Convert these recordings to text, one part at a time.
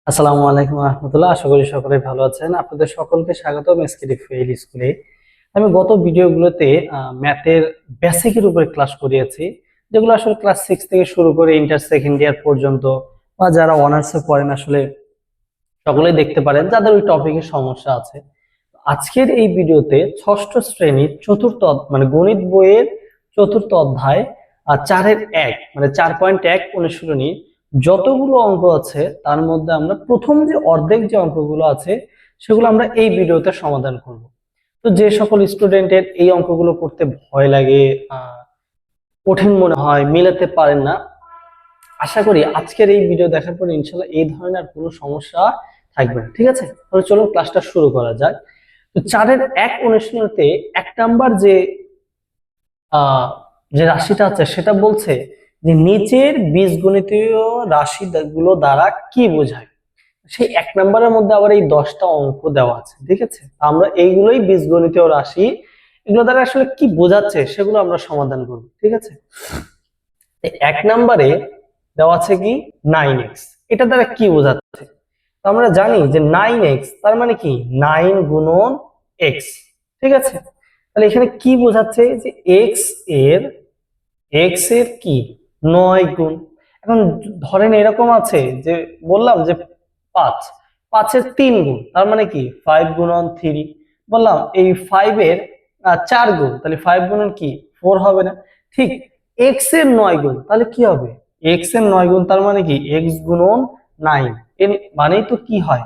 আসসালামু আলাইকুম রহমতুল্লাহ। আশা করি সকলে ভালো আছেন। আপনাদের সকলকে স্বাগতম এসকেডি ফেইল স্কুলে। আমি গত ভিডিওগুলোতে ম্যাথের বেসিকের উপরে ক্লাস করিয়েছি, যেগুলো আসলে ক্লাস 6 থেকে শুরু করে ইন্টার সেকেন্ড ইয়ার পর্যন্ত বা যারা অনার্সে পড়েন আসলে সকলেই দেখতে পারেন যাদের ওই টপিকের সমস্যা আছে। আজকের এই ভিডিওতে ষষ্ঠ শ্রেণীর চতুর্থ মানে গণিত বইয়ের চতুর্থ অধ্যায় 4-1 মানে 4.1 অনুশীলনী যতগুলো অঙ্ক আছে তার মধ্যে আমরা প্রথম যে অর্ধেক যে অঙ্কগুলো আছে সেগুলো আমরা এই ভিডিওতে সমাধান করব। তো যে সকল স্টুডেন্টের এই অঙ্কগুলো করতে ভয় লাগে, কঠিন মনে হয়, মিলাতে পারেন না, আশা করি আজকের এই ভিডিও দেখার পর ইনশাল্লাহ এই ধরনের আর কোনো সমস্যা থাকবে না। ঠিক আছে, তাহলে চলুন ক্লাসটা শুরু করা যাক। তো 4-1 অনুশীলনীতে 1 নাম্বার যে রাশিটা আছে সেটা বলছে যে নিচের বীজগণিতীয় রাশি গুলো দ্বারা কি বোঝায়। সেই 1 নাম্বারের মধ্যে আবার এই 10টা অঙ্ক দেওয়া আছে। ঠিক আছে, আমরা এইগুলোই বীজগণিতীয় রাশি, এগুলো দ্বারা আসলে কি বোঝাচ্ছে সেগুলো আমরা সমাধান করব। ঠিক আছে, 1 নাম্বারে দেওয়া আছে কি 9x, এটা দ্বারা কি বোঝাচ্ছে। তো আমরা জানি যে 9x তার মানে কি 9 গুণন x। ঠিক আছে, তাহলে এখানে কি বোঝাচ্ছে যে x এর কি 9 গুণ। এখন ধরেন এরকম আছে যে বললাম যে 5 এর 3 গুণ, তার মানে কি 5 গুণন 3। বললাম এই 5 এর 4 গুণ, তাহলে 5 গুণন কি 4 হবে না। ঠিক x এর 9 গুণ, তাহলে কি হবে x এর 9 গুণ, তার মানে কি x গুণন 9, এর মানেই তো কি হয়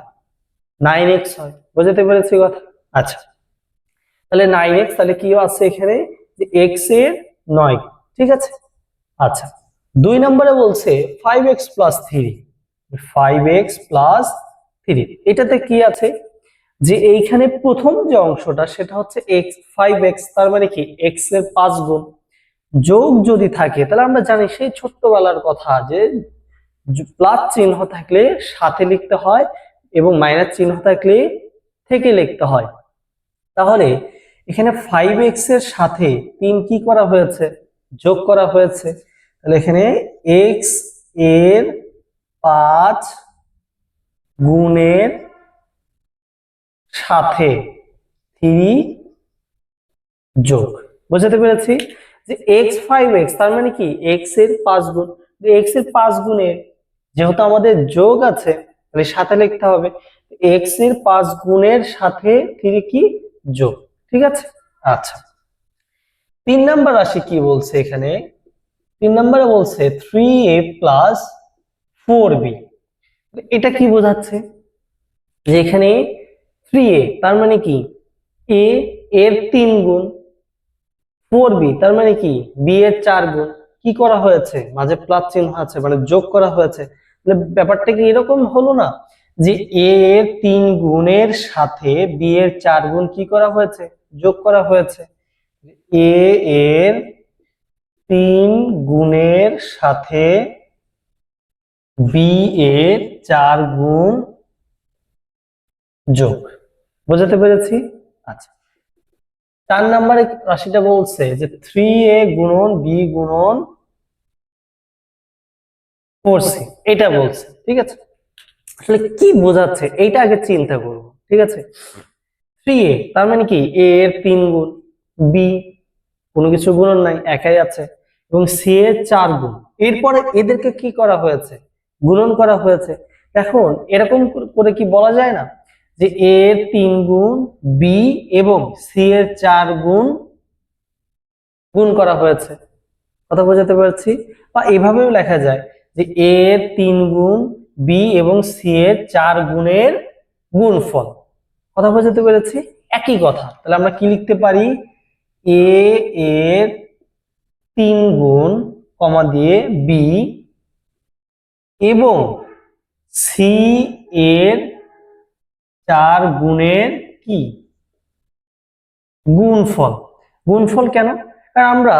9x হয়। বুঝতে পেরেছি কথা? আচ্ছা, তাহলে 9x, তাহলে কি আছে এখানে যে x এর 9 গুণ। ঠিক আছে, আচ্ছা 2 নম্বরে বলছে 5x প্লাস 3, 5x প্লাস 3, এটাতে কি আছে যে এইখানে প্রথম যে অংশটা সেটা হচ্ছে x, 5x তার মানে কি x এর 5 গুণ। যোগ যদি থাকে তাহলে আমরা জানি সেই ছোট্টবেলার কথা যে প্লাস চিহ্ন থাকলে সাথে লিখতে হয় এবং মাইনাস চিহ্ন থাকলে থেকে লিখতে হয়। তাহলে এখানে 5x এর সাথে 3 কি করা হয়েছে, যোগ করা হয়েছে। তাহলে এখানে x এর 5 গুণের সাথে 3 যোগ। বুঝতে পেরেছি যে x 5x তার মানে কি x এর 5 গুণ। x এর 5 গুণের যেহেতু আমাদের যোগ আছে তাহলে সাথে লিখতে হবে x এর 5 গুণের সাথে 3 কি যোগ। ঠিক আছে, আচ্ছা 3 নাম্বার রাশি কি বলছে এখানে, 3 নম্বরে বলছে 3a প্লাস 4b। এটা কি বোঝাচ্ছে যে এখানে 3a তার মানে কি a এর 3 গুণ, 4b তার মানে কি b এর 4 গুণ। কি করা হয়েছে, মাঝে প্লাস চিহ্ন আছে মানে যোগ করা হয়েছে। তাহলে ব্যাপারটা কি এরকম হলো না যে a এর 3 গুণের সাথে b এর 4 গুণ কি করা হয়েছে, যোগ করা হয়েছে। a এর 3 গুণের সাথে b এর 4 গুণ যোগ। বুঝতে পেরেছি? আচ্ছা 4 নম্বরে রাশিটা বলছে যে 3a গুণন b গুণন 4c, এটা বলছে। ঠিক আছে, আসলে কি বোঝাচ্ছে এইটা আগে চিন্তা করব। ঠিক আছে, 3a তার মানে কি a এর 3 গুণ, b কোনো কিছু গুণন নাই একাই আছে, এবং c এর 4 গুণ। এরপরে এদেরকে কি করা হয়েছে, গুণন করা হয়েছে। এখন এরকম করে কি বলা যায় না যে a এর 3 গুণ b এবং c এর 4 গুণ গুণ করা হয়েছে। কথা বোঝাতে পারছি? বা এভাবেও লেখা যায় যে a এর 3 গুণ b এবং c এর 4 গুণের গুণফল। কথা বোঝাতে পেরেছি? একই কথা। তাহলে আমরা কি লিখতে পারি, a এর 3 গুণ কমা দিয়ে b এবং c এর 4 গুণের কি গুণফল। গুণফল কেন, কারণ আমরা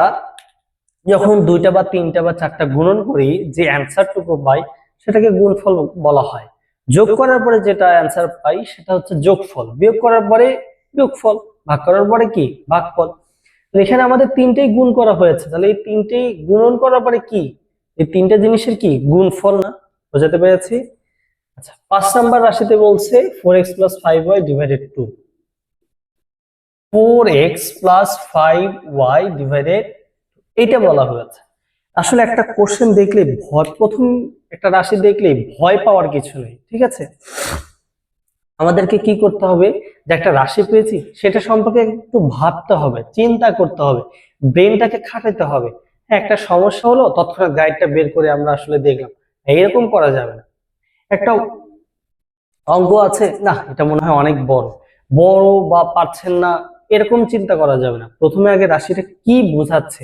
যখন 2টা বা 3টা বা 4টা গুণন করি যে অ্যান্সারটুকু পাই সেটাকে গুণফল বলা হয়। যোগ করার পরে যেটা অ্যান্সার পাই সেটা হচ্ছে যোগফল, বিয়োগ করার পরে বিয়োগফল, ভাগ করার পরে কি ভাগফল। এখানে আমাদের 3টেই গুণ করা হয়েছে, তাহলে এই 3টেই গুণন করার পরে কি এই 3টে জিনিসের কি গুণফল না। বোঝাতে পেরেছি? আচ্ছা 5 নাম্বার রাশিতে বলছে 4x plus 5y divided 2, 4x plus 5y divided, এটা বলা হয়েছে। আসলে একটা কোশ্চেন দেখলে ভয়, প্রথম একটা রাশি দেখলে ভয় পাওয়ার কিছু নেই, ঠিক আছে। আমাদেরকে কি করতে হবে, যে একটা রাশি পেয়েছি সেটা সম্পর্কে একটু ভাবতে হবে, চিন্তা করতে হবে, ব্রেনটাকে খাটাতে হবে। হ্যাঁ একটা সমস্যা হলো তৎক্ষণাৎ গাইডটা বের করে আমরা আসলে দেখলাম, এরকম করা যাবে না। একটা অঙ্ক আছে, না এটা মনে হয় অনেক বড় বড় বা পারছেন না, এরকম চিন্তা করা যাবে না। প্রথমে আগে রাশিটা কি বোঝাচ্ছে,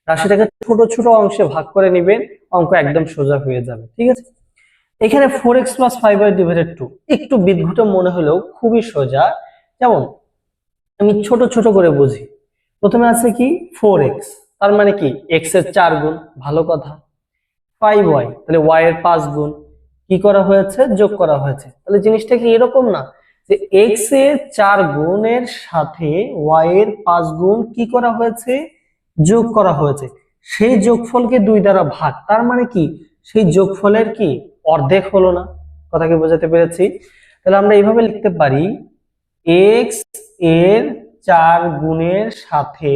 রাশিটাকে ছোট ছোট অংশে ভাগ করে নেবেন, অঙ্ক একদম সোজা হয়ে যাবে, ঠিক আছে। এখানে 4x প্লাস 5y ডিভাইডেড 2 একটু বিদঘুটে মনে হলেও খুবই সোজা। যেমন আমি ছোট ছোট করে বুঝি, প্রথমে আছে কি 4x, তার মানে কি x এর 4 গুণ, ভালো কথা। 5y তাহলে y এর 5 গুণ, কি করা হয়েছে, যোগ করা হয়েছে। তাহলে জিনিসটা কি এরকম না যে x এর 4 গুণের সাথে y এর 5 গুণ কি করা হয়েছে, যোগ করা হয়েছে। সেই যোগফলকে 2 দ্বারা ভাগ, তার মানে কি সেই যোগফলের কি অর্ধেক হলো না। কথা কি বোঝাতে পেরেছি? তাহলে আমরা এইভাবে লিখতে পারি, x এর 4 গুণের সাথে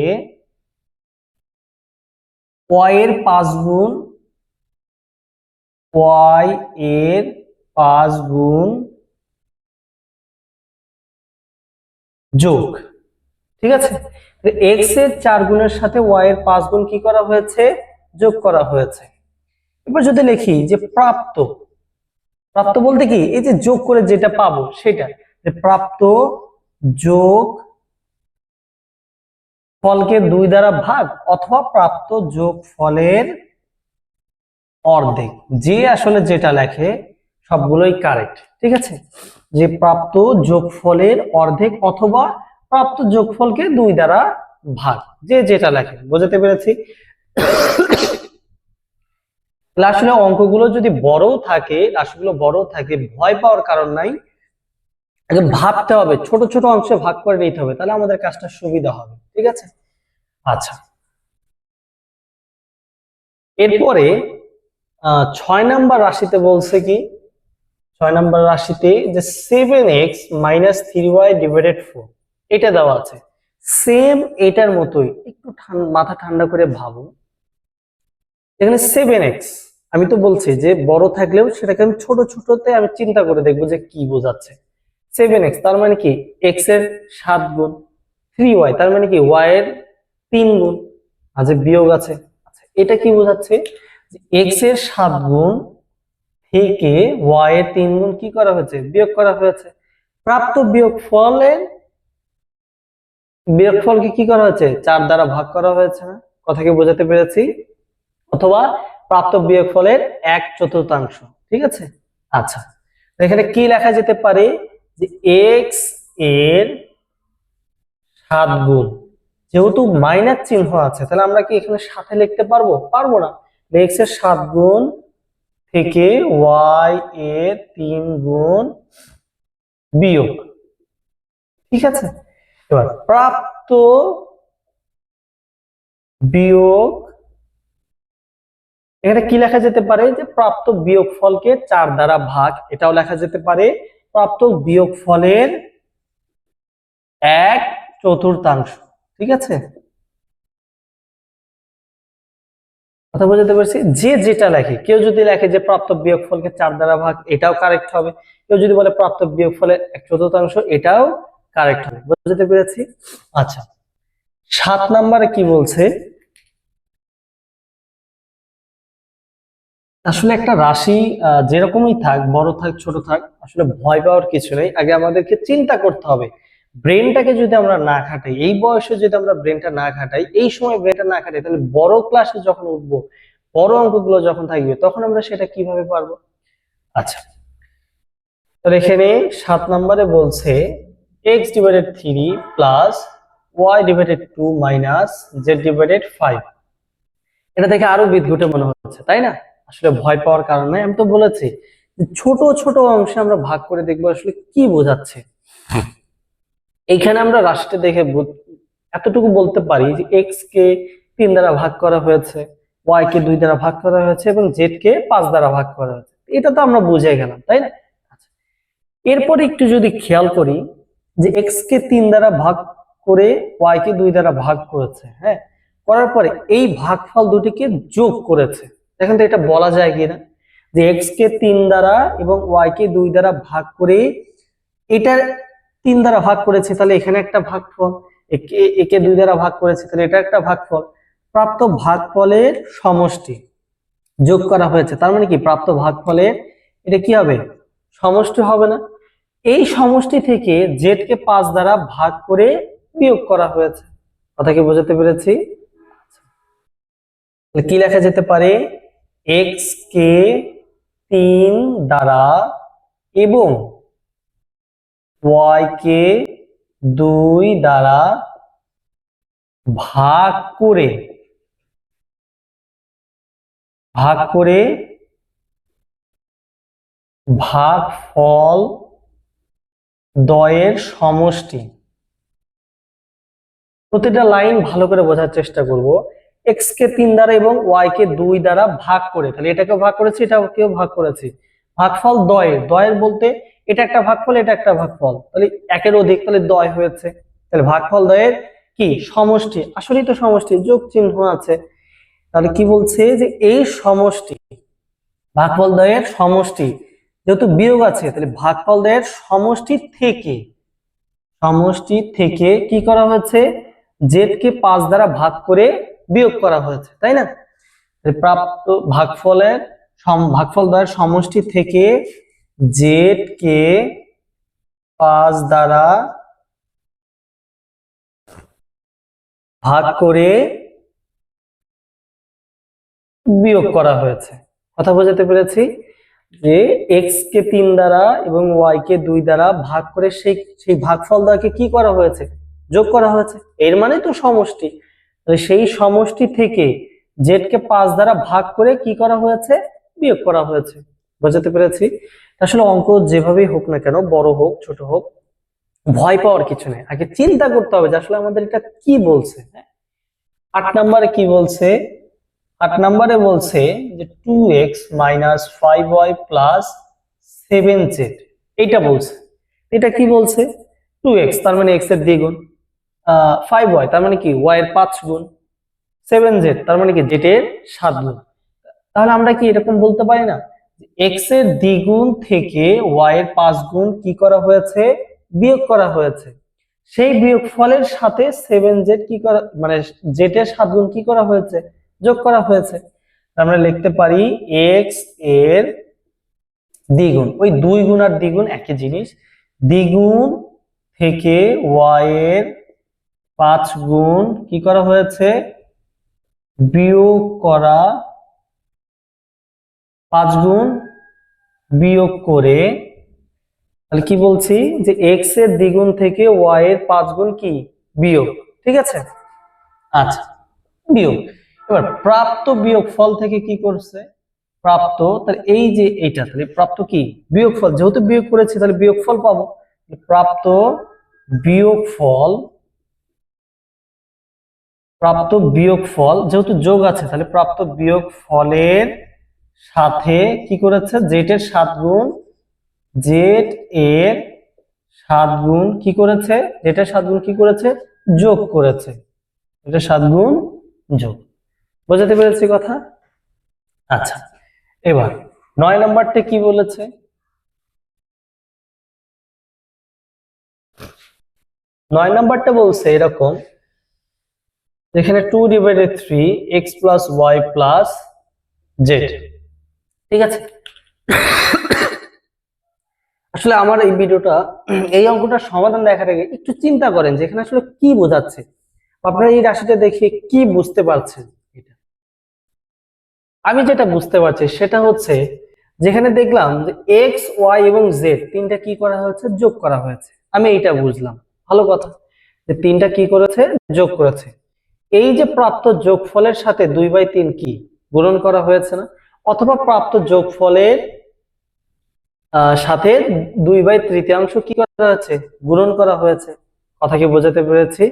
y এর 5 গুণ, y এর 5 গুণ যোগ, ঠিক আছে। x এর 4 গুণের সাথে y এর 5 গুণ কি করা হয়েছে, যোগ করা হয়েছে। এবার যদি লিখি যে প্রাপ্ত, প্রাপ্ত বলতে কি এই যে যোগ করে যেটা পাবো সেটা, যে প্রাপ্ত যোগ ফলকে 2 দ্বারা ভাগ অথবা প্রাপ্ত যোগ ফলের অর্ধেক, যে আসলে যেটা লেখে সবগুলোই কারেক্ট, ঠিক আছে। যে প্রাপ্ত যোগফলের অর্ধেক অথবা প্রাপ্ত যোগফলকে 2 দ্বারা ভাগ, যে যেটা লেখে, বোঝাতে পেরেছি? আসলে অঙ্কগুলো যদি বড় থাকে, রাশিগুলো বড় থাকে, ভয় পাওয়ার কারণ নাই, আগে ভাবতে হবে, ছোট ছোট অংশে ভাগ করে নিতে হবে, তাহলে আমাদের কাজটা সুবিধা হবে, ঠিক আছে। আচ্ছা এরপরে 6 নাম্বার রাশিতে বলছে কি, 6 নাম্বার রাশিতে যে 7x মাইনাস 3y ডিভাইডেড 4, এটা দেওয়া আছে। সেম এটার মতোই, একটু মাথা ঠান্ডা করে ভাবো। এখানে 7x, আমি তো বলছি যে বড় থাকলেও সেটাকে আমি ছোট ছোটতে আমি চিন্তা করে দেখবো যে কি বোঝাচ্ছে। 7x তার মানে কি x এর 7 গুণ, 3y তার মানে কি y এর 3 গুণ, আচ্ছা বিয়োগ আছে। আচ্ছা এটা কি বোঝাচ্ছে, যে x এর 7 গুণ থেকে y এর 3 গুণ কি করা হয়েছে, বিয়োগ করা হয়েছে। প্রাপ্ত বিয়োগফলকে কি করা হয়েছে, 4 দ্বারা ভাগ করা হয়েছে না? কথা কি বোঝাতে পেরেছি? অথবা প্রাপ্ত বিয়োগফলের 1/4, ঠিক আছে। আচ্ছা এখানে কি লেখা যেতে পারে, যে x এর 7 গুণ, যেহেতু মাইনাস চিহ্ন আছে তাহলে আমরা কি এখানে সাথে লিখতে পারবো, পারবো না। x এর 7 গুণ থেকে y এর 3 গুণ বিয়োগ, ঠিক আছে। এবার প্রাপ্ত বিয়োগ, এখানে কি লেখা যেতে পারে, যে প্রাপ্ত বিয়োগফলকে 4 দ্বারা ভাগ, এটাও লেখা যেতে পারে প্রাপ্ত বিয়োগফলের 1/4, ঠিক আছে। কথা বুঝতে পারছি? যে যেটা লেখে, কেউ যদি লেখে যে প্রাপ্ত বিয়োগফলকে 4 দ্বারা ভাগ, এটাও কারেক্ট হবে। কেউ যদি বলে প্রাপ্ত বিয়োগফলের 1/4, এটাও কারেক্ট হবে। বুঝতে পেরেছি? আচ্ছা 7 নম্বরে কি বলছে, আসলে একটা রাশি যেরকমই থাক, বড় থাক ছোট থাক, আসলে ভয় পাওয়ার কিছু নেই। আগে আমাদেরকে চিন্তা করতে হবে, ব্রেনটাকে যদি আমরা না খাটাই, এই বয়সে যদি আমরা ব্রেনটা না খাটাই, এই সময় ব্রেনটা না খাটাই, তাহলে বড় ক্লাসে যখন উঠবো, বড় অঙ্কগুলো যখন থাকবে, তখন আমরা সেটা কিভাবে পারবো? আচ্ছা তো এখানে 7 নম্বরে বলছে x divided 3 plus y divided 2 minus z divided 5, এটা দেখে আরো বিদঘুটে মনে হচ্ছে, তাই না? আসলে ভয় পাওয়ার কারণ নাই, আমি তো বলেছি ছোট ছোট অংশে আমরা ভাগ করে দেখবো আসলে কি বোঝাচ্ছে। এইখানে আমরা রাশিটা দেখে এতটুকু বলতে পারি যে এক্স কে 3 দ্বারা ভাগ করা হয়েছে, ওয়াই কে 2 দ্বারা ভাগ করা হয়েছে এবং জেড কে 5 দ্বারা ভাগ করা হয়েছে। এটা তো আমরা বুঝে গেলাম, তাই না? এরপর একটু যদি খেয়াল করি যে এক্স কে 3 দ্বারা ভাগ করে ওয়াই কে 2 দ্বারা ভাগ করেছে, হ্যাঁ, করার পরে এই ভাগফল দুটিকে যোগ করেছে। দেখেন তো এটা বলা যায় কিনা যে এক্স কে 3 দ্বারা এবং ওয়াই কে 2 দ্বারা ভাগ করে এটার 3 দ্বারা ভাগ করেছে, তাহলে এখানে একটা ভাগফল, একে 2 দ্বারা ভাগ করেছে, তাহলে এটা একটা ভাগফল। প্রাপ্ত ভাগফলের সমষ্টি যোগ করা হয়েছে, তার মানে কি প্রাপ্ত ভাগফলের এটা কি হবে, সমষ্টি হবে না? এই সমষ্টি থেকে জেড কে 5 দ্বারা ভাগ করে বিয়োগ করা হয়েছে। কথা কি বোঝাতে পেরেছি? কি লেখা যেতে পারে, এক্স কে 3 দ্বারা এবং ওয়াই কে 2 দ্বারা ভাগ করে ভাগফল দ্বয়ের সমষ্টি। প্রতিটা লাইন ভালো করে বোঝার চেষ্টা করব। এক্স কে 3 দ্বারা এবং ওয়াই কে 2 দ্বারা ভাগ করে, তাহলে এটাকেও ভাগ করেছি, এটাকেও ভাগ করেছি। ভাগফল দ্বয়ের বলতে এটা একটা ভাগফল, এটা একটা ভাগফল, তাহলে একের অধিক, তাহলে দ্বয় হয়েছে। তাহলে ভাগফল দ্বয়ের কি সমষ্টি, আসলেই তো সমষ্টি, যোগ চিহ্ন আছে। তাহলে কি বলছে যে এই সমষ্টি, ভাগফল দ্বয়ের সমষ্টি, যেহেতু বিয়োগ আছে তাহলে ভাগফল দ্বয়ের সমষ্টি থেকে কি করা হয়েছে, জেড কে 5 দ্বারা ভাগ করে বিয়োগ করা হয়েছে, তাই না? প্রাপ্ত ভাগফল দ্বয়ের সমষ্টি থেকে জেড কে 5 দ্বারা ভাগ করে বিয়োগ করা হয়েছে। কথা বোঝাতে পেরেছি? যে এক্স কে 3 দ্বারা এবং ওয়াই কে 2 দ্বারা ভাগ করে সেই ভাগফল দ্বয়কে কি করা হয়েছে, যোগ করা হয়েছে, এর মানে তো সমষ্টি। তাহলে সেই সমষ্টি থেকে জেড কে 5 দ্বারা ভাগ করে কি করা হয়েছে, বিয়োগ করা হয়েছে। বোঝাতে পেরেছি? আসলে অঙ্ক যেভাবেই হোক না কেন, বড় হোক ছোট হোক, ভয় পাওয়ার কিছু নেই, আগে চিন্তা করতে হবে যে আসলে আমাদের এটা কি বলছে। 8 নম্বরে কি বলছে, 8 নম্বরে বলছে যে 2x - 5y + 7z, এটা বলছে। এটা কি বলছে, 2x তার মানে x এর দ্বিগুণ, 5y তার মানে কি y এর 5 গুণ, 7z তার মানে কি z এর 7 গুণ। তাহলে আমরা কি এরকম বলতে পারি না, x এর দ্বিগুণ থেকে y এর 5 গুণ কি করা হয়েছে, বিয়োগ করা হয়েছে। সেই বিয়োগফলের সাথে 7z কি করা, মানে z এর 7 গুণ কি করা হয়েছে, যোগ করা হয়েছে। আমরা লিখতে পারি x এর দ্বিগুণ, ওই 2 গুণ আর দ্বিগুণ একই জিনিস, দ্বিগুণ থেকে y এর 5 গুণ কি করা হয়েছে, বিয়োগ করা, 5 গুণ বিয়োগ করে, তাহলে কি বলছি যে x এর দ্বিগুণ থেকে y এর 5 গুণ কি বিয়োগ, ঠিক আছে? আচ্ছা, বিয়োগ। এবার প্রাপ্ত বিয়োগফল থেকে কি করছে, প্রাপ্ত, তাহলে এই যে এইটা, তাহলে প্রাপ্ত কি বিয়োগফল, যেহেতু বিয়োগ করেছি তাহলে বিয়োগফল পাবো। প্রাপ্ত বিয়োগফল যেহেতু যোগ আছে, তাহলে প্রাপ্ত বিয়োগফলের সাথে কি করেছে, জেড এর 7 গুণ, জেড এর 7 গুণ কি করেছে, জেড এর 7 গুণ কি করেছে, যোগ করেছে। এটা 7 গুণ যোগ। বুঝতে পেরেছি কথা? আচ্ছা, এবার 9 নাম্বারটা কি বলেছে, 9 নাম্বারটা বলছে এরকম, যেখানে 2/3 x + y + z, ঠিক আছে? আসলে আমার এই ভিডিওটা, এই অঙ্কটার সমাধান দেখার আগে একটু চিন্তা করেন যে এখানে আসলে কি বোঝাচ্ছে, আপনারা এই রাশিটা দেখে কি বুঝতে পারছেন। এটা আমি যেটা বুঝতে পারছি সেটা হচ্ছে, যেখানে দেখলাম যে এক্স ওয়াই এবং জেড তিনটা কি করা হয়েছে, যোগ করা হয়েছে, আমি এইটা বুঝলাম। ভালো কথা, যে তিনটা কি করেছে, যোগ করেছে। এই যে প্রাপ্ত যোগফলের সাথে 2/3 কি গুণন করা হয়েছে না, অথবা প্রাপ্ত যোগফলের সাথে 2/3 কি করা হয়েছে, গুণন করা হয়েছে। কথা কি বোঝাতে পেরেছি?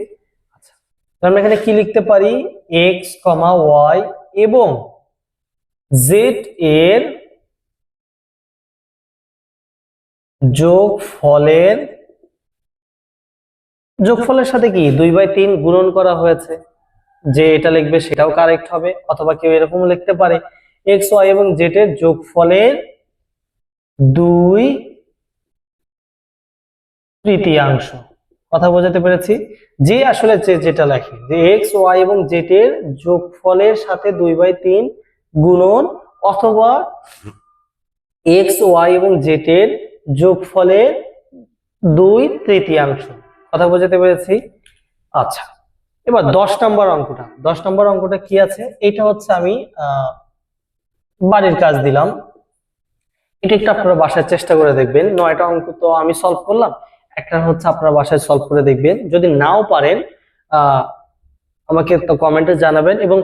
আচ্ছা, আমরা এখানে কি লিখতে পারি, x, y এবং z এর যোগফলের যোগফলের সাথে কি 2/3 গুণন করা হয়েছে, যে এটা লিখবে সেটাও কারেক্ট হবে, অথবা কেউ এরকম লিখতে পারে এক্স ওয়াই এবং জেড এর যোগফলের 2/3। কথা বোঝাতে পেরেছি? যে আসলে যেটা লেখে যে এক্স ওয়াই এবং জেড এর যোগফলের সাথে 2/3 গুণন, অথবা এক্স ওয়াই এবং জেড এর যোগফলের 2/3। কথা বোঝাতে পেরেছি? আচ্ছা, এবার 10 নম্বর অঙ্কটা কি আছে? এটা হচ্ছে আমি বাড়ির কাজ দিলাম, এটা একটু আপনারা বাসায় চেষ্টা করে দেখবেন। 9টা অঙ্ক তো আমি সলভ করলাম, একটা হচ্ছে আপনারা বাসায় সলভ করে দেখবেন। যদি নাও পারেন আমাকে তো কমেন্টে জানাবেন, এবং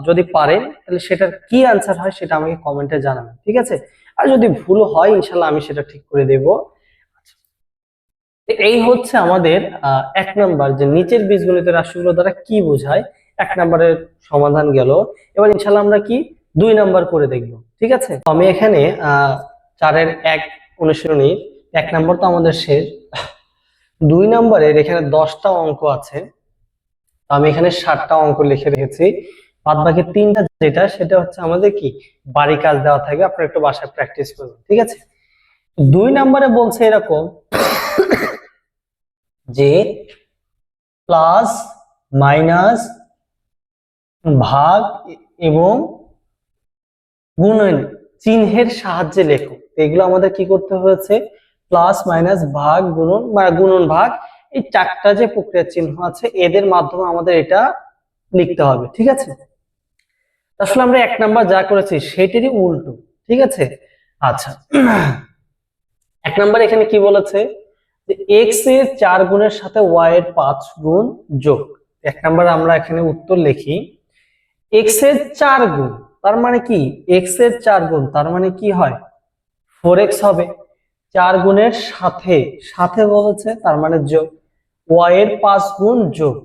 যদি পারেন তাহলে সেটার কি অ্যান্সার হয় সেটা আমাকে কমেন্টে জানাবেন, ঠিক আছে? আর যদি ভুল হয় ইনশাল্লাহ আমি সেটা ঠিক করে দেব। এই হচ্ছে আমাদের 1 নাম্বার, যে নিচের বীজগণিত রাশিগুলো দ্বারা কি বোঝায়। 1 নাম্বারের সমাধান গেল। এবার ইনশাল্লাহ আমরা কি 2 নাম্বার করে দেখব, ঠিক আছে? আমি এখানে 4-এর 1 অনুশীলনী 1 নাম্বার তো আমাদের শেষ। 2 নাম্বারের এখানে 10টা অঙ্ক আছে, আমি এখানে 7টা অঙ্ক লিখে রেখেছি। বাদ বাকি 3টা যেটা সেটা হচ্ছে আমাদের কি বাড়ি কাজ দেওয়া থাকবে, আপনারা একটু বাসায় প্র্যাকটিস করবেন, ঠিক আছে? 2 নাম্বারে বলছে এরকম যে প্লাস মাইনাস ভাগ এবং গুণন চিহ্নের সাহায্যে লেখো। এগুলো আমাদের কি করতে হয়েছে? প্লাস মাইনাস ভাগ গুণন বা গুণন ভাগ, এই 4টা যে প্রক্রিয়া চিহ্ন আছে এদের মাধ্যমে আমাদের এটা লিখতে হবে, ঠিক আছে? আসলে আমরা 1 নাম্বার যা করেছি সেটারই উল্টো, ঠিক আছে? আচ্ছা, 1 নাম্বার এখানে কি বলেছে যে x এর 4 গুণের সাথে y এর 5 গুণ যোগ। 1 নাম্বার আমরা এখানে উত্তর লিখি x এর 4 গুণ, তার মানে কি x এর 4 গুণ তার মানে কি হয় 4x হবে। 4 গুণের সাথে সাথে বলেছে তার মানে যোগ, y এর 5 গুণ যোগ,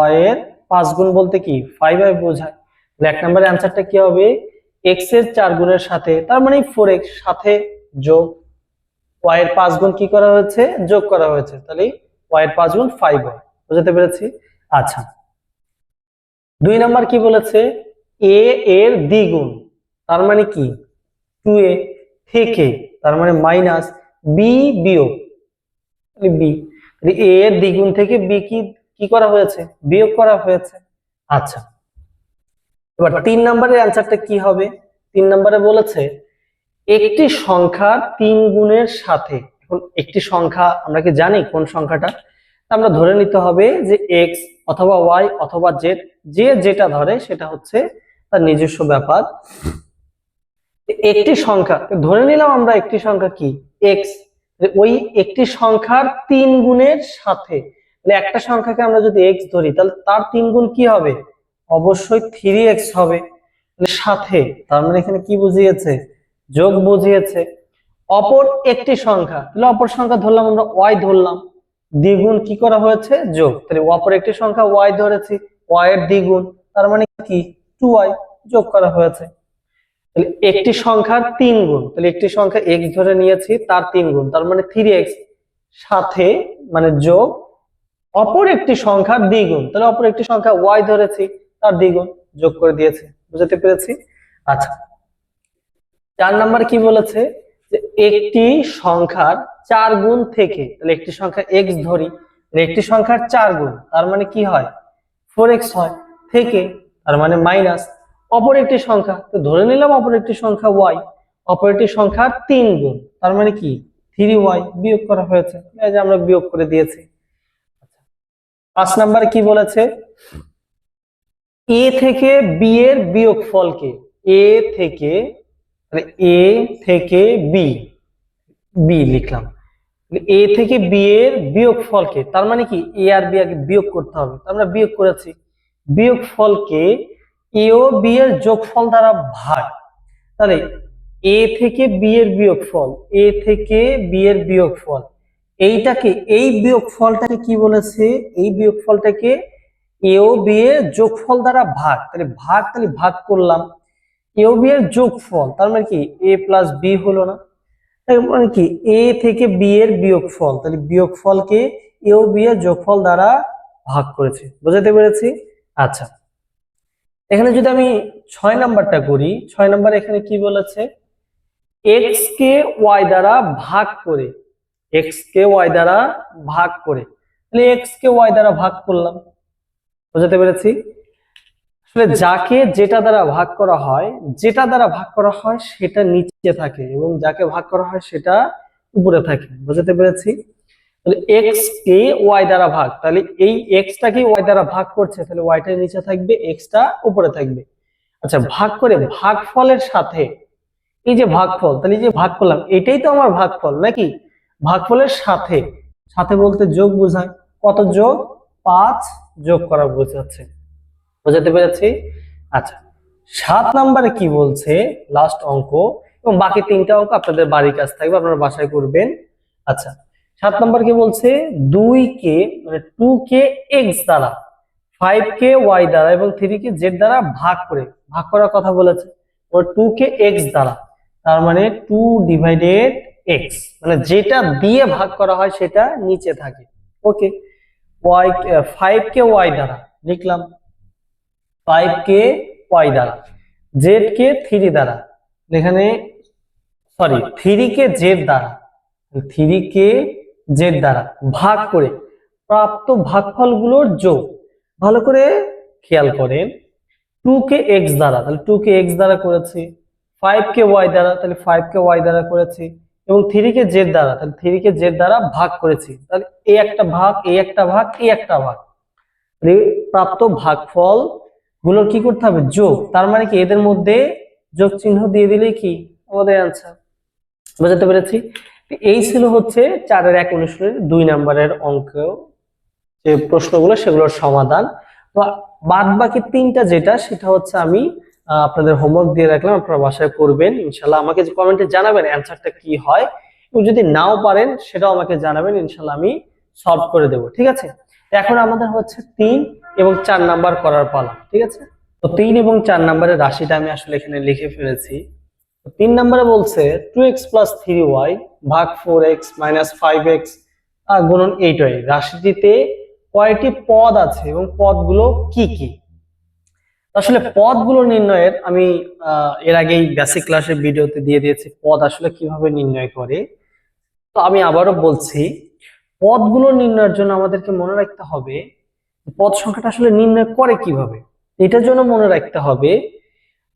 y এর 5 গুণ বলতে কি 5 বোঝায়। তাহলে 1 নম্বরের অ্যানসারটা কি হবে? x এর 4 গুণের সাথে তার মানে 4x সাথে যোগ y এর 5 গুণ কি করা হয়েছে? যোগ করা হয়েছে, তাহলে y এর 5 গুণ 5 হয়। বুঝতে পেরেছি? আচ্ছা, 2 নাম্বার কি বলেছে? a এর দ্বিগুণ তার মানে কি 2a থেকে তার মানে মাইনাস b বিয়োগ b, a এর দ্বিগুণ থেকে b কি কি করা হয়েছে? বিয়োগ করা হয়েছে। আচ্ছা, এবার 3 নম্বরের অ্যানসারটা কি হবে? 3 নম্বরে বলেছে একটি সংখ্যার 3 গুণের সাথে, এখন একটি সংখ্যা আমরা কি জানি কোন সংখ্যাটা? আমরা ধরে নিতে হবে যে x অথবা y অথবা z, যে যেটা ধরে সেটা হচ্ছে তার নিজস্ব ব্যাপার। একটি সংখ্যা ধরে নিলাম আমরা, একটি সংখ্যা কি x, ওই একটি সংখ্যার 3 গুণের সাথে, তাহলে একটা সংখ্যাকে আমরা যদি x ধরি তাহলে তার 3 গুণ কি হবে? অবশ্যই 3x হবে। তাহলে সাথে তার মানে এখানে কি বুঝিয়েছে? যোগ বুঝিয়েছে। অপর একটি সংখ্যা, তাহলে অপর সংখ্যা ধরলাম আমরা y ধরলাম, দ্বিগুণ কি করা হয়েছে? যোগ। তাহলে অপর একটি সংখ্যা y ধরেছি, y এর দ্বিগুণ তার মানে কি 2y যোগ করা হয়েছে। তাহলে একটি সংখ্যার 3 গুণ, তাহলে একটি সংখ্যা x ধরে নিয়েছি তার 3 গুণ তার মানে 3x সাথে মানে যোগ অপর একটি সংখ্যার দ্বিগুণ, তাহলে অপর একটি সংখ্যা y ধরেছি তার দ্বিগুণ যোগ করে দিয়েছে। বুঝতে পেরেছি? আচ্ছা, 4 নাম্বার কি বলেছে? যে একটি সংখ্যার 4 গুণ থেকে, তাহলে একটি সংখ্যা x ধরি, একটি সংখ্যার 4 গুণ তার মানে কি হয়? 4x হয়, থেকে তার মানে মাইনাস অপর একটি সংখ্যা, তো ধরে নিলাম অপর একটি সংখ্যা y, অপর একটি সংখ্যার 3 গুণ তার মানে কি 3y বিয়োগ করা হয়েছে, এই যে আমরা বিয়োগ করে দিয়েছি। 5 নাম্বার কি বলেছে? a থেকে b এর বিয়োগফলকে, a থেকে b, b লিখলাম, a থেকে b এর বিয়োগফলকে তার মানে কি a আর b আগে বিয়োগ করতে হবে, আমরা বিয়োগ করেছি, বিয়োগফলকে a ও b এর যোগফল দ্বারা ভাগ। তাহলে a থেকে b এর বিয়োগফল, a থেকে b এর বিয়োগফল, এইটাকে এই বিয়োগফলটাকে কি বলেছে? এই বিয়োগফলটাকে a ও b এর যোগফল দ্বারা ভাগ, তাহলে ভাগ করলাম a ও b এর যোগফল তার মানে কি a প্লাস b হলো না? তার মানে কি এ থেকে বি এর বিয়োগফল, তাহলে বিয়োগফলকে এ ও বি এর যোগফল দ্বারা ভাগ করেছি, বুঝাতে পেরেছি। আচ্ছা, এখানে যদি আমি 6 নাম্বারটা করি, 6 নাম্বার এখানে কি বলেছে, এক্স কে ওয়াই দ্বারা ভাগ করে, এক্স কে ওয়াই দ্বারা ভাগ করে, তাহলে এক্স কে ওয়াই দ্বারা ভাগ করলাম, বুঝাতে পেরেছি। আসলে যাকে যেটা দ্বারা ভাগ করা হয়, যেটা দ্বারা ভাগ করা হয় সেটা নিচে থাকে এবং যাকে ভাগ করা হয় সেটা উপরে থাকে, বুঝাতে পেরেছি। তাহলে এক্স কে ওয়াই দ্বারা ভাগ, তাহলে এই এক্সটাকে ওয়াই দ্বারা ভাগ করছে, তাহলে ওয়াইটা নিচে থাকবে, এক্সটা উপরে থাকবে। আচ্ছা, ভাগ করে ভাগফলের সাথে, এই যে ভাগফল, তাহলে এই যে ভাগ করলাম এটাই তো আমার ভাগফল নাকি, ভাগফলের সাথে, সাথে বলতে যোগ বোঝায়, কত যোগ, 5 যোগ করা বোঝাচ্ছে, বোঝাতে পেরেছি। আচ্ছা, 7 নম্বরে কি বলছে, লাস্ট অঙ্ক, এবং বাকি 3টা অঙ্ক আপনাদের বাড়ির কাজ থাকবে, আপনারা বাসায় করবেন। আচ্ছা, 7 নম্বর কি বলছে, 2 কে মানে 2 কে এক্স দ্বারা, 5 কে ওয়াই দ্বারা এবং 3 কে জেড দ্বারা ভাগ করে, ভাগ করার কথা বলেছে, ও 2 কে এক্স দ্বারা, তার মানে 2 ডিভাইডেড এক্স, মানে যেটা দিয়ে ভাগ করা হয় সেটা নিচে থাকে। ওকে, ওয়াই 5 কে ওয়াই দ্বারা লিখলাম, 5 কে ওয়াই দ্বারা, জেড কে 3 দ্বারা, এখানে সরি 3 কে জেড দ্বারা, 3 কে জেড দ্বারা ভাগ করে প্রাপ্ত ভাগফলগুলোর যোগ, ভালো করে খেয়াল করেন, 2 কে এক্স দ্বারা, তাহলে 2 কে এক্স দ্বারা করেছি, 5 কে ওয়াই দ্বারা, তাহলে 5 কে ওয়াই দ্বারা করেছি, এবং 3 কে জেড দ্বারা, তাহলে 3 কে জেড দ্বারা ভাগ করেছি, তাহলে এই একটা ভাগ, এই একটা ভাগ, এই একটা ভাগ, প্রাপ্ত ভাগফল গুলোর কি করতে হবে, যোগ, তার মানে কি এদের মধ্যে যোগ চিহ্ন দিয়ে দিলে কি আমাদের অ্যান্সার, বুঝতে পেরেছি। এই ছিল হচ্ছে 4-এর 1 অনুশীলনের 2 নম্বরের অঙ্ক, যে প্রশ্নগুলো সেগুলোর সমাধান। তো বাদ বাকি 3টা যেটা, সেটা হচ্ছে আমি আপনাদের হোমওয়ার্ক দিয়ে রাখলাম, আপনারা বাসায় করবেন ইনশাল্লাহ, আমাকে কমেন্টে জানাবেন অ্যান্সারটা কি হয়, এবং যদি নাও পারেন সেটাও আমাকে জানাবেন, ইনশাল্লাহ আমি সলভ করে দেব, ঠিক আছে। এখন আমাদের হচ্ছে 3 এবং 4 নাম্বার করার পালা, ঠিক আছে। তো 3 এবং 4 নাম্বারের রাশিটা আমি আসলে এখানে লিখে ফেলেছি। 3 নম্বরে বলছে 2x + 3y ভাগ 4x - 5x গুণন 8y, রাশিটিতে কয়টি পদ আছে এবং পদগুলো কি কি। আসলে পদগুলো নির্ণয়ের আমি এর আগেই বেসিক ক্লাসের ভিডিওতে দিয়ে দিয়েছি পদ আসলে কিভাবে নির্ণয় করে। তো আমি আবারও বলছি, পদগুলো নির্ণয়ের জন্য আমাদেরকে মনে রাখতে হবে পদ সংখ্যাটা আসলে নির্ণয় করে কিভাবে। এটার জন্য মনে রাখতে হবে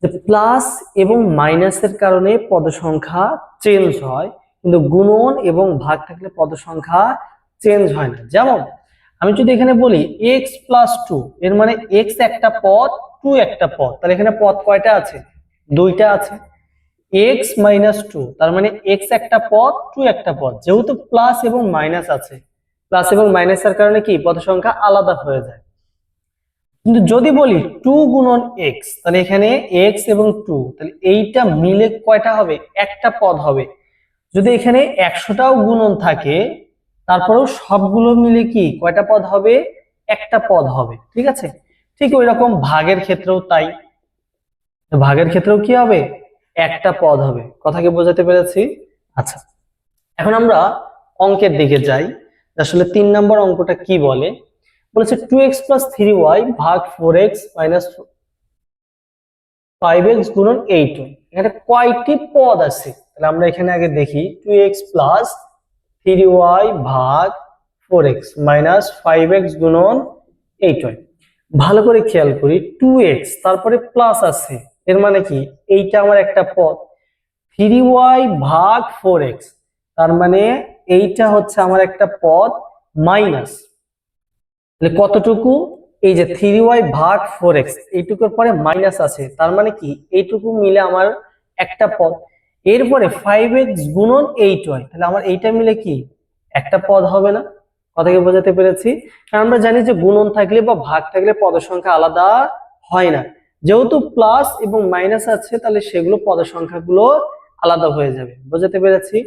যে প্লাস এবং মাইনাসের কারণে পদ সংখ্যা চেঞ্জ হয়, কিন্তু গুণন এবং ভাগ থাকলে পদ সংখ্যা চেঞ্জ হয় না। যেমন আমি যদি এখানে বলি x + 2, এর মানে x একটা পদ, 2 একটা পদ, তাহলে এখানে পদ কয়টা আছে, 2টা আছে। x - 2, তার মানে x একটা পদ, 2 একটা পদ, যেহেতু প্লাস এবং মাইনাস আছে, প্লাস এবং মাইনাসের কারণে কি পদ সংখ্যা আলাদা হয়ে যায়। কিন্তু যদি বলি 2 গুণন x, তাহলে এখানে x এবং 2, তাহলে এইটা মিলে কয়টা হবে, একটা পদ হবে। যদি এখানে 100টাও গুণন থাকে, তারপরেও সবগুলো মিলে কি কয়টা পদ হবে, একটা পদ হবে, ঠিক আছে। ঠিক ওই রকম ভাগের ক্ষেত্রেও তাই, ভাগের ক্ষেত্রেও কি হবে, একটা পদ হবে। কথা কি বোঝাতে পেরেছি? আচ্ছা, এখন আমরা অঙ্কের দিকে যাই, আসলে 3 নম্বর অঙ্কটা কি বলে। বলেছে 2x + 3y ভাগ 4x - 5x গুণন 8y, এখানে কয়টি পদ আছে, তাহলে আমরা এখানে আগে দেখি 2x + 3y ভাগ 4x - 5x গুণন 8y। ভালো করে খেয়াল করি, 2x তারপরে প্লাস আছে, এর মানে কি এইটা আমার একটা পদ, 3y ভাগ 4x, তার মানে এইটা হচ্ছে আমার একটা পদ, মাইনাস, তাহলে কতটুকু, এই যে 3y ভাগ 4x, এইটুকুর পরে মাইনাস আছে, তার মানে কি এইটুকু মিলে আমার একটা পদ। এরপরে 5x গুণন 8y, তাহলে আমার এইটা মিলে কি একটা পদ হবে না। কথা কি বোঝাতে পেরেছি? কারণ আমরা জানি যে গুণন থাকলে বা ভাগ থাকলে পদ সংখ্যা আলাদা হয় না, যেহেতু প্লাস এবং মাইনাস আছে তাহলে সেগুলো পদ সংখ্যাগুলো আলাদা হয়ে যাবে, বোঝাতে পেরেছি।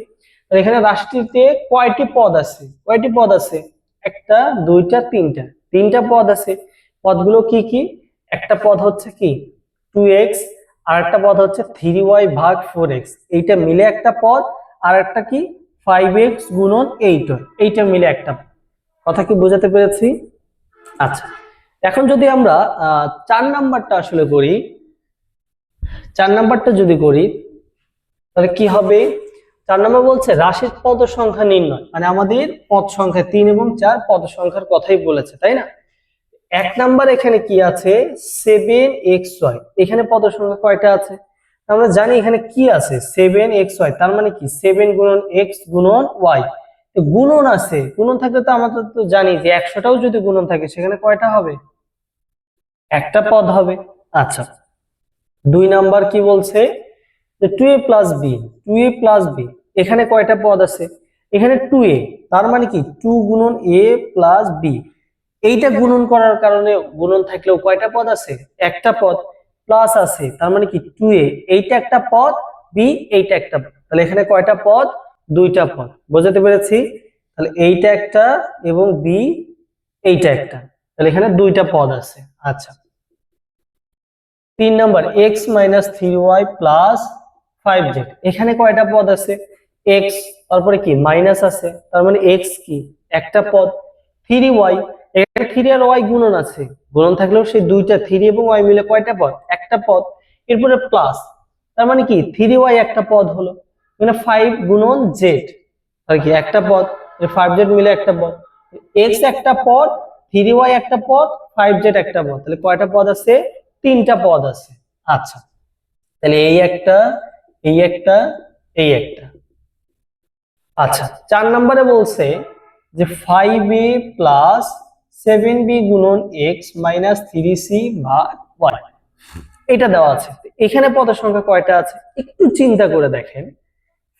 এখানে রাশিটিতে কয়টি পদ আছে, কয়টি পদ আছে, একটা, দুইটা, তিনটা পদ আছে। পদগুলো কি কি, একটা পদ হচ্ছে কি 2x, আর একটা পদ হচ্ছে 3y ভাগ 4x, এইটা মিলে একটা পদ, আর একটা কি 5x গুণন 8y, এইটা মিলে একটা। কথা কি বোঝাতে পেরেছি? আচ্ছা, এখন যদি আমরা 4 নাম্বারটা আসলে করি, 4 নাম্বারটা যদি করি তাহলে কি হবে? 4 নাম্বার বলছে রাশির পদ সংখ্যা নির্ণয়, মানে আমাদের পদ সংখ্যা 3 এবং 4 পদ সংখ্যার কথাই বলেছে, তাই না? 1 নাম্বার এখানে কি আছে? 7xy, এখানে পদ সংখ্যা কয়টা আছে? আমরা জানি এখানে কি আছে, 7xy, তার মানে কি 7 গুণন x গুণন y, গুণন আছে। গুণন থাকলে তো আমরা তো জানি যে 100টাও যদি গুণন থাকে সেখানে কয়টা হবে? একটা পদ হবে। আচ্ছা, 2 নাম্বার কি বলছে? 2a plus B, 2a plus B, এখানে কয়টা পদ আছে? এখানে 2a, তার মানে কি 2 গুণন a প্লাস বি, এইটা গুণন করার কারণে গুণন থাকলেও কয়টা পদ আছে? একটা পদ। প্লাস আছে, তার মানে কি 2a, এইটা একটা পদ, বি এইটা একটা পদ, তাহলে এখানে কয়টা পদ? দুইটা পদ। বোঝাতে পেরেছি? তাহলে এইটা একটা এবং বি এইটা একটা, তাহলে এখানে দুইটা পদ আছে। আচ্ছা, 3 number x minus 3y plus 5z, এখানে কয়টা পদ আছে? x, তারপরে কি মাইনাস আছে, তার মানে x কি একটা পদ। 3y, এখানে 3 আর y গুণন আছে, গুণন থাকলেও সেই দুইটা 3 এবং y মিলে কয়টা পদ? একটা পদ। এরপরে প্লাস, তার মানে কি 3y একটা পদ হলো, মানে 5 গুণন z, আর কি একটা পদ, 5z মিলে একটা পদ। x একটা পদ, 3y একটা পদ, 5z একটা পদ, তাহলে কয়টা পদ আছে? তিনটা পদ আছে। আচ্ছা, তাহলে এই একটা, এই একটা, এই একটা। আচ্ছা, 4 নম্বরে বলছে যে 5a প্লাস 7b গুণন x মাইনাস 3c ভাগ y, এটা দেওয়া আছে। এখানে পদ সংখ্যা কয়টা আছে একটু চিন্তা করে দেখেন।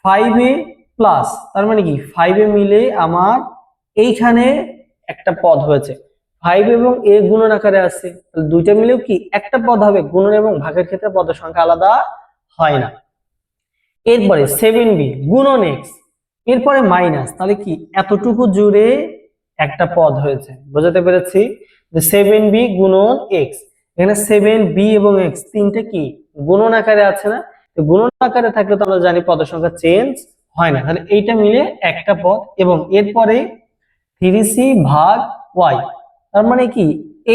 5a প্লাস, তার মানে কি 5a মিলে আমার এইখানে একটা পদ হয়েছে, 5 এবং a গুণন আকারে আছে, তাহলে দুইটা মিলেও কি একটা পদ হবে। গুণন এবং ভাগের ক্ষেত্রে পদের সংখ্যা আলাদা হয় না। এরপরে 7b গুণন x, এরপরে মাইনাস, তাহলে কি এতটুকু জুড়ে একটা পদ হয়েছে। বোঝাতে পেরেছি? যে 7b গুণন x, এখানে 7b এবং x তিনটে কি গুণন আকারে আছে না? তো গুণন আকারে থাকলে তো আমরা জানি পদের সংখ্যা চেঞ্জ হয় না, তাহলে এইটা মিলে একটা পদ। এবং এরপরে 3c ভাগ y, তার মানে কি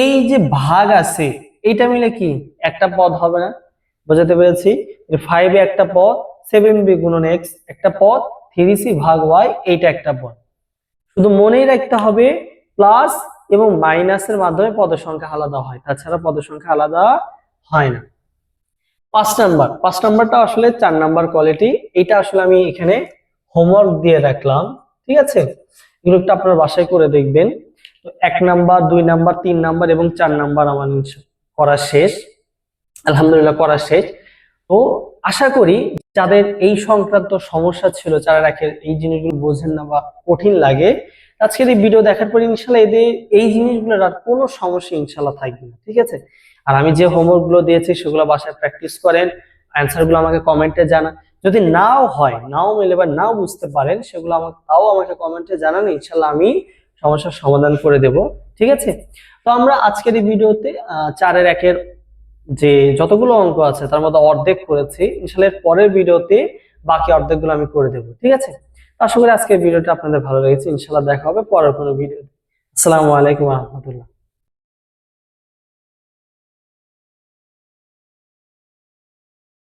এই যে ভাগ আছে এইটা মিলে কি একটা পদ হবে না? বোঝাতে পেরেছি? যে 5 এ একটা পদ, 7b গুণন x একটা পদ, 3c ভাগ y এইটা একটা পদ। শুধু মনেই রাখতে হবে প্লাস এবং মাইনাসের মাধ্যমে পদের সংখ্যা আলাদা হয়, তাছাড়া পদের সংখ্যা আলাদা হয় না। 5 নাম্বার, 5 নাম্বারটা আসলে 4 নাম্বার কোয়ালিটি, এটা আসলে আমি এখানে হোমওয়ার্ক দিয়ে রাখলাম, ঠিক আছে? এগুলো একটু আপনারা বাসায় করে দেখবেন। তো 1 নাম্বার, 2 নাম্বার, 3 নাম্বার এবং 4 নাম্বার আমার করা শেষ, আলহামদুলিল্লাহ করা শেষ। তো আশা করি যাদের এই সংক্রান্ত সমস্যা ছিল, যারা রাখের এই জিনিসগুলো বোঝেন না বা কঠিন লাগে, আজকের এই ভিডিও দেখার পর ইনশাল্লাহ এদের এই জিনিসগুলোর আর কোনো সমস্যা ইনশাল্লাহ থাকবে না, ঠিক আছে? আর আমি যে হোমওয়ার্ক গুলো দিয়েছি সেগুলো বাসায় প্র্যাকটিস করেন, অ্যান্সার গুলো আমাকে কমেন্টে জানান। যদি নাও হয়, নাও মেলে বা নাও বুঝতে পারেন, সেগুলো আমাকে কমেন্টে জানান, ইনশাল্লাহ আমি সমস্যার সমাধান করে দেব, ঠিক আছে? তো আমরা আজকের এই ভিডিওতে 4-এর 1-এর যে যতগুলো অঙ্ক আছে তার মধ্যে অর্ধেক করেছি, ইনশাআল্লাহ পরের ভিডিওতে বাকি অর্ধেকগুলো আমি করে দেব, ঠিক আছে? আশা করি আজকের ভিডিওটা আপনাদের ভালো লেগেছে। ইনশাআল্লাহ দেখা হবে পরের কোনো ভিডিওতে। আসসালামু আলাইকুম ওয়া রাহমাতুল্লাহ।